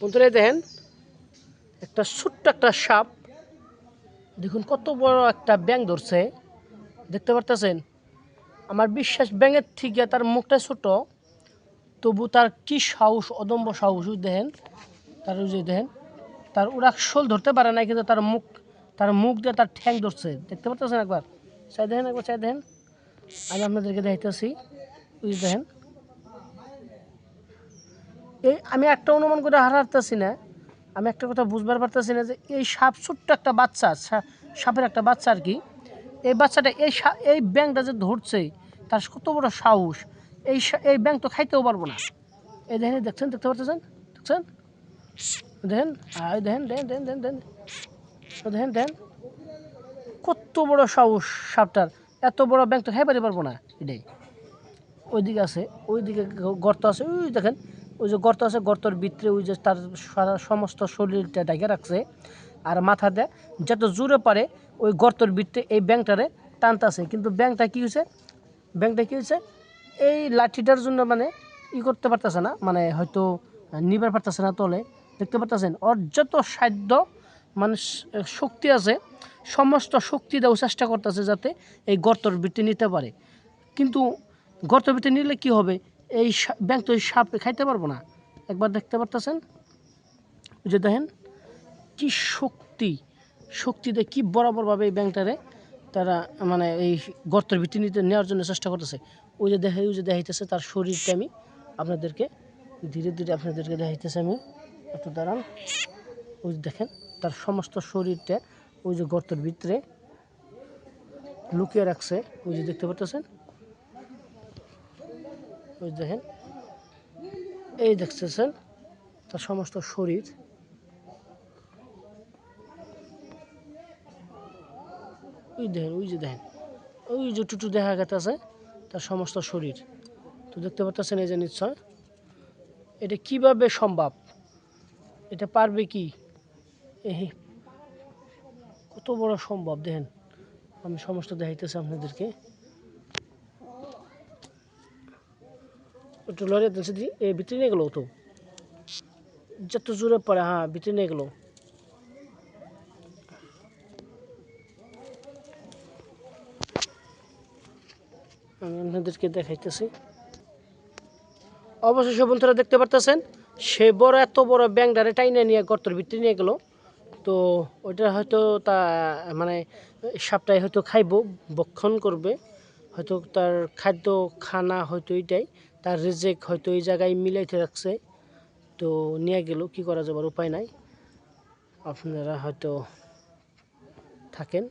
বন্ধুরা দেখেন একটা ছোট্ট একটা সাপ, দেখুন কত বড় একটা ব্যাঙ ধরছে, দেখতে পারতেছেন। আমার বিশ্বাস ব্যাঙের থেকে তার মুখটা ছোট, তবু তার কি সাহস, অদম্য সাহস। দেখেন তার ওই যে দেখেন তার ওরা শোল ধরতে পারে না, কিন্তু তার মুখ দিয়ে তার ঠ্যাং ধরছে, দেখতে পারতেছেন। একবার চাই দেখেন, একবার চাই দেখেন, আমি আপনাদেরকে দেখাইতেছি। ওই যে দেখেন, এই আমি একটা অনুমান করে হারাতেছি না, আমি একটা কথা বুঝবার পারতেছি না যে এই সাপ ছোট্ট একটা বাচ্চা, সাপের একটা বাচ্চা আর কি, এই বাচ্চাটা এই ব্যাঙটা যে ধরছে তার কত বড় সাহস। এই ব্যাঙ তো খাইতেও পারবো না। এই দেখেন, দেখছেন, দেখতে পারতেছেন, দেখছেন, দেখেন, দেখেন দেখেন দেখেন দেখেন দেখেন দেখেন দেখেন কত বড় সাহস সাপটার। এত বড় ব্যাঙ তো খাইবারই পারবো না। এটাই ওইদিকে আছে, ওইদিকে গর্ত আছে, ওই দেখেন ওই যে গর্ত আছে, গর্তর ভিতরে ওই যে তার সমস্ত শরীরটা ঢেকে রাখছে, আর মাথা দেয় যত জোরে পারে ওই গর্তর ভিতরে এই ব্যাঙটারে টানতেছে। কিন্তু ব্যাঙটা কি হয়েছে এই লাঠিটার জন্য মানে করতে পারতেছে না, মানে হয়তো নিবার পারতেছে না তলে, দেখতে পারতেছেন। ওর যত সাধ্য মানে শক্তি আছে, সমস্ত শক্তি দেওয়ার চেষ্টা করতেছে যাতে এই গর্তর ভিতরে নিতে পারে। কিন্তু গর্তের ভিতরে নিলে কি হবে, এই ব্যাঙ তো এই সাপ খাইতে পারবো না। একবার দেখতে পারতেছেন, ওই যে দেখেন কি শক্তিতে কি বরাবরভাবে এই ব্যাঙটারে তারা মানে এই গর্তের ভিতরে নিতে নেওয়ার জন্য চেষ্টা করতেছে। ওই যে দেখাইতেছে তার শরীরটা, আমি আপনাদেরকে ধীরে ধীরে আপনাদেরকে দেখাইতেছে, আমি একটু দাঁড়ান। ওই যে দেখেন তার সমস্ত শরীরটা ওই যে গর্তের ভিতরে লুকিয়ে রাখছে, ওই যে দেখতে পারতেছেন। ওই দেখেন, এই দেখতেছেন তার সমস্ত শরীর, ওই দেখেন, ওই যে দেখেন ওই যে টুটু দেখা গেছে তার সমস্ত শরীর। তো দেখতে পাচ্ছেন এই যে নিশ্চয় এটা কিভাবে সম্ভব, এটা পারবে কি, এই কত বড় সম্ভব দেখেন। আমি সমস্ত দেখাইতেছি আপনাদেরকে, একটু লড়ে দিচ্ছি দি এই ভিতরে নিয়ে গেলো, তো যত জোরে পড়ে, হ্যাঁ ভিতরে নিয়ে গেলো। আমি আপনাদেরকে দেখাইতেছি। অবশেষে বন্ধুরা দেখতে পারতেছেন সে বড় এত বড় ব্যাঙটারে টাইনে নিয়ে গর্তের ভিতরে নিয়ে গেল। তো ওইটা হয়তো তা মানে সাপটাই হয়তো খাইবো, ভক্ষণ করবে, হয়তো তার খাদ্য খানা হয়তো এইটাই, তার রিজেক হয়তো এই জায়গায় মিলাইতে রাখছে। তো নিয়ে গেল, কি করা যাবার উপায় নাই, আপনারা হয়তো থাকেন।